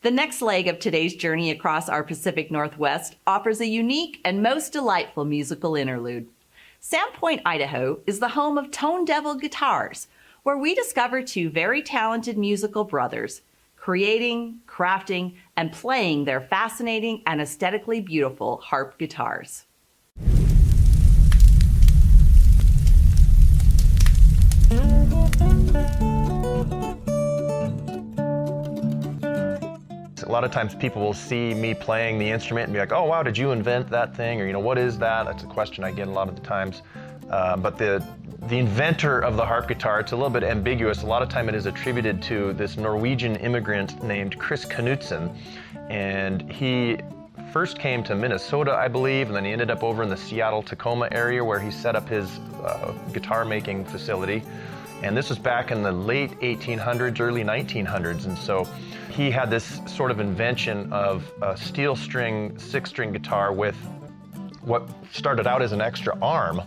The next leg of today's journey across our Pacific Northwest offers a unique and most delightful musical interlude. Sandpoint, Idaho is the home of Tonedevil Guitars, where we discover two very talented musical brothers, creating, crafting, and playing their fascinating and aesthetically beautiful harp guitars. A lot of times people will see me playing the instrument and be like, oh wow, did you invent that thing? Or, what is that? That's a question I get a lot of the times. But the inventor of the harp guitar, it's a little bit ambiguous. A lot of time it is attributed to this Norwegian immigrant named Chris Knutsen. And he first came to Minnesota, I believe, and then he ended up over in the Seattle-Tacoma area where he set up his guitar making facility. And this was back in the late 1800s, early 1900s. And so he had this sort of invention of a steel string, six-string guitar with what started out as an extra arm.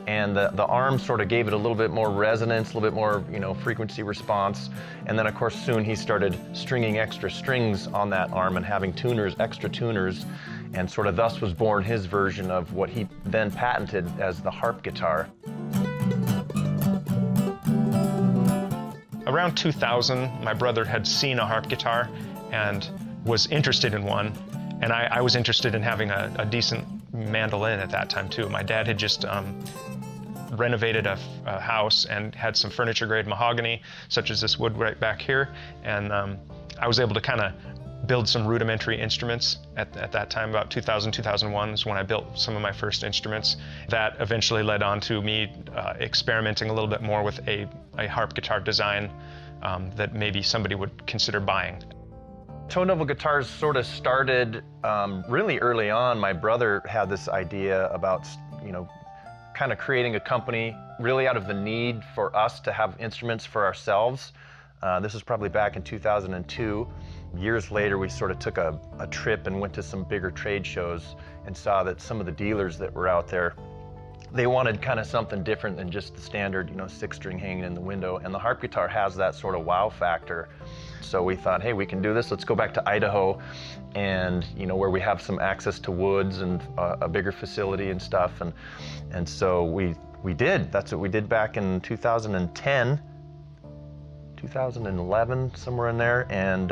And the arm sort of gave it a little bit more resonance, a little bit more, frequency response. And then, of course, soon he started stringing extra strings on that arm and having tuners, extra tuners. And sort of thus was born his version of what he then patented as the harp guitar. Around 2000, my brother had seen a harp guitar and was interested in one. And I was interested in having a decent mandolin at that time too. My dad had just renovated a house and had some furniture grade mahogany, such as this wood right back here. And I was able to kind of build some rudimentary instruments at that time. About 2000, 2001 is when I built some of my first instruments. That eventually led on to me experimenting a little bit more with a harp guitar design that maybe somebody would consider buying. Tonedevil Guitars sort of started really early on. My brother had this idea about, kind of creating a company really out of the need for us to have instruments for ourselves. This was probably back in 2002. Years later, we sort of took a trip and went to some bigger trade shows and saw that some of the dealers that were out there, they wanted kind of something different than just the standard, six-string hanging in the window. And the harp guitar has that sort of wow factor. So we thought, hey, we can do this. Let's go back to Idaho and, where we have some access to woods and a bigger facility and stuff. And so we did. That's what we did back in 2010. 2011, somewhere in there, and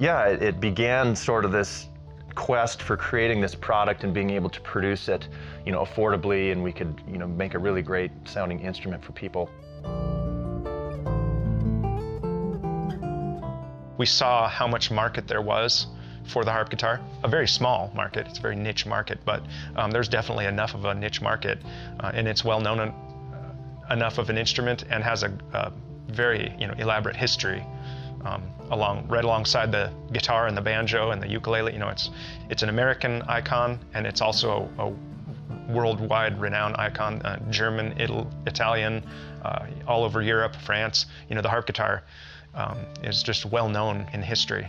it began sort of this quest for creating this product and being able to produce it, affordably, and we could, make a really great sounding instrument for people. We saw how much market there was for the harp guitar. A very small market, it's a very niche market, but there's definitely enough of a niche market, and it's well known enough of an instrument and has a very elaborate history right alongside the guitar and the banjo and the ukulele. It's an American icon, and it's also a worldwide renowned icon. German, Italian, all over Europe, France. The harp guitar is just well known in history.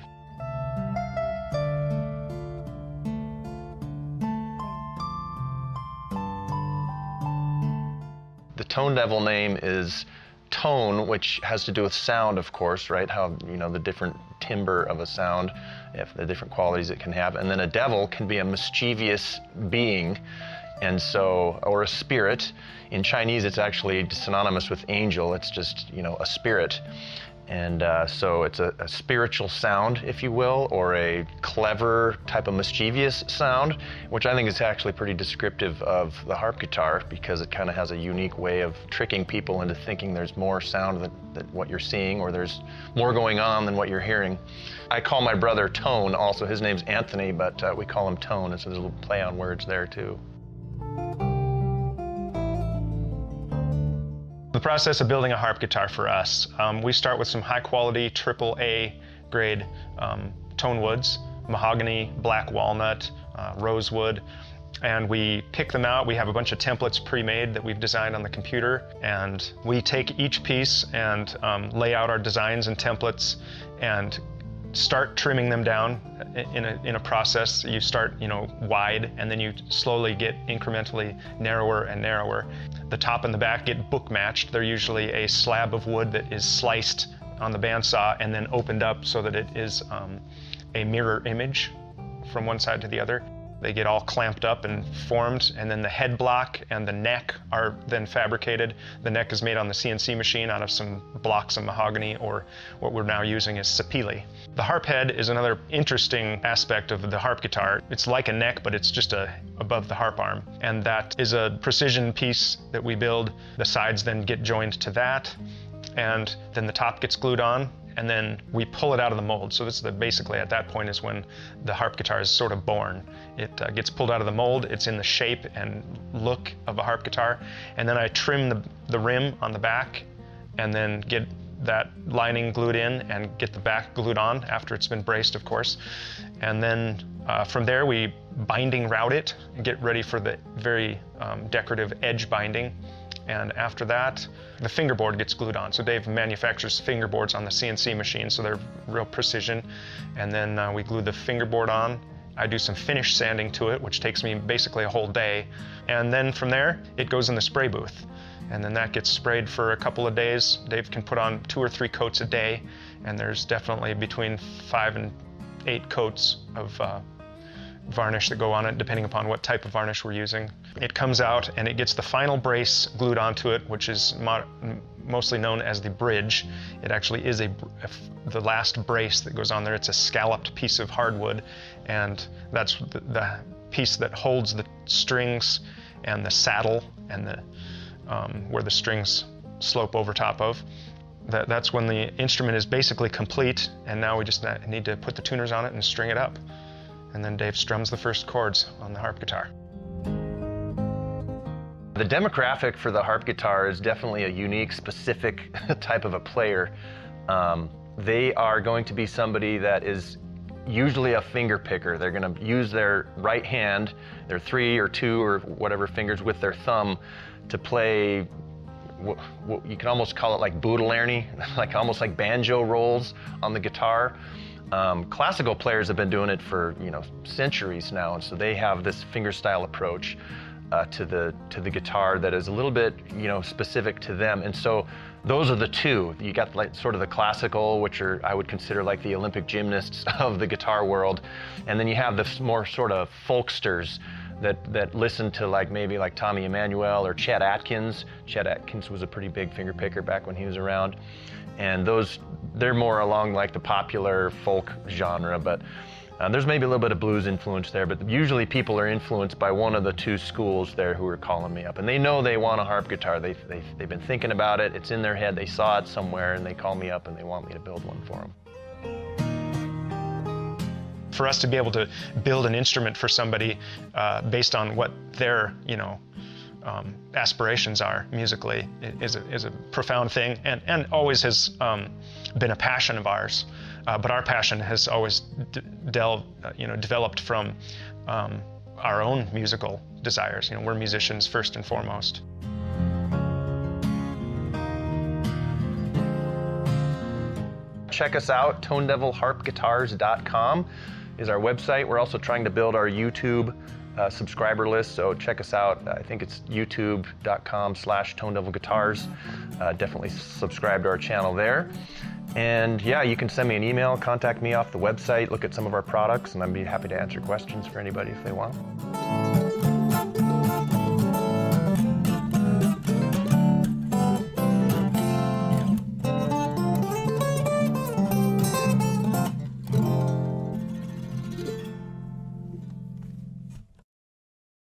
The Tonedevil name is tone, which has to do with sound, of course, right? How, the different timbre of a sound, if the different qualities it can have. And then a devil can be a mischievous being, and so, or a spirit. In Chinese, it's actually synonymous with angel. It's just, a spirit. And so it's a spiritual sound, if you will, or a clever type of mischievous sound, which I think is actually pretty descriptive of the harp guitar, because it kind of has a unique way of tricking people into thinking there's more sound than what you're seeing, or there's more going on than what you're hearing. I call my brother Tone also. His name's Anthony, but we call him Tone, and so there's a little play on words there too. The process of building a harp guitar for us, we start with some high-quality AAA grade tone woods, mahogany, black walnut, rosewood, and we pick them out. We have a bunch of templates pre-made that we've designed on the computer, and we take each piece and lay out our designs and templates and start trimming them down in a process. You start, wide, and then you slowly get incrementally narrower and narrower. The top and the back get book matched. They're usually a slab of wood that is sliced on the bandsaw and then opened up so that it is a mirror image from one side to the other. They get all clamped up and formed, and then the head block and the neck are then fabricated. The neck is made on the CNC machine out of some blocks of mahogany, or what we're now using is sapele. The harp head is another interesting aspect of the harp guitar. It's like a neck, but it's just above the harp arm. And that is a precision piece that we build. The sides then get joined to that, and then the top gets glued on, and then we pull it out of the mold. So this is basically at that point is when the harp guitar is sort of born. It gets pulled out of the mold, it's in the shape and look of a harp guitar, and then I trim the rim on the back and then get that lining glued in and get the back glued on after it's been braced, of course. And then from there we binding route it and get ready for the very decorative edge binding. And after that, the fingerboard gets glued on. So Dave manufactures fingerboards on the CNC machine, so they're real precision. And then we glue the fingerboard on. I do some finish sanding to it, which takes me basically a whole day. And then from there, it goes in the spray booth. And then that gets sprayed for a couple of days. Dave can put on 2 or 3 coats a day, and there's definitely between 5 and 8 coats of varnish that go on it, depending upon what type of varnish we're using. It comes out and it gets the final brace glued onto it, which is mostly known as the bridge. It actually is the last brace that goes on there. It's a scalloped piece of hardwood, and that's the piece that holds the strings and the saddle and where the strings slope over top of. That's when the instrument is basically complete, and now we just need to put the tuners on it and string it up. And then Dave strums the first chords on the harp guitar. The demographic for the harp guitar is definitely a unique, specific type of a player. They are going to be somebody that is usually a finger picker. They're going to use their right hand, their 3 or 2 or whatever fingers with their thumb to play what you can almost call it like bootlearney, like almost like banjo rolls on the guitar. Classical players have been doing it for centuries now, and so they have this fingerstyle approach to the guitar that is a little bit specific to them. And so those are the two. You got like sort of the classical, which are I would consider like the Olympic gymnasts of the guitar world, and then you have the more sort of folksters that listen to maybe like Tommy Emmanuel or Chet Atkins. Chet Atkins was a pretty big finger picker back when he was around. And they're more along like the popular folk genre, but there's maybe a little bit of blues influence there, but usually people are influenced by one of the 2 schools there who are calling me up. And they know they want a harp guitar. They've been thinking about it, it's in their head, they saw it somewhere, and they call me up and they want me to build one for them. For us to be able to build an instrument for somebody based on what their, aspirations are musically is a profound thing, and always has been a passion of ours. But our passion has always developed from our own musical desires. We're musicians first and foremost. Check us out, tonedevilharpguitars.com is our website. We're also trying to build our YouTube subscriber list, so check us out. I think it's youtube.com/tonedevilguitars. Definitely subscribe to our channel there. And yeah, you can send me an email, contact me off the website, look at some of our products, and I'd be happy to answer questions for anybody if they want.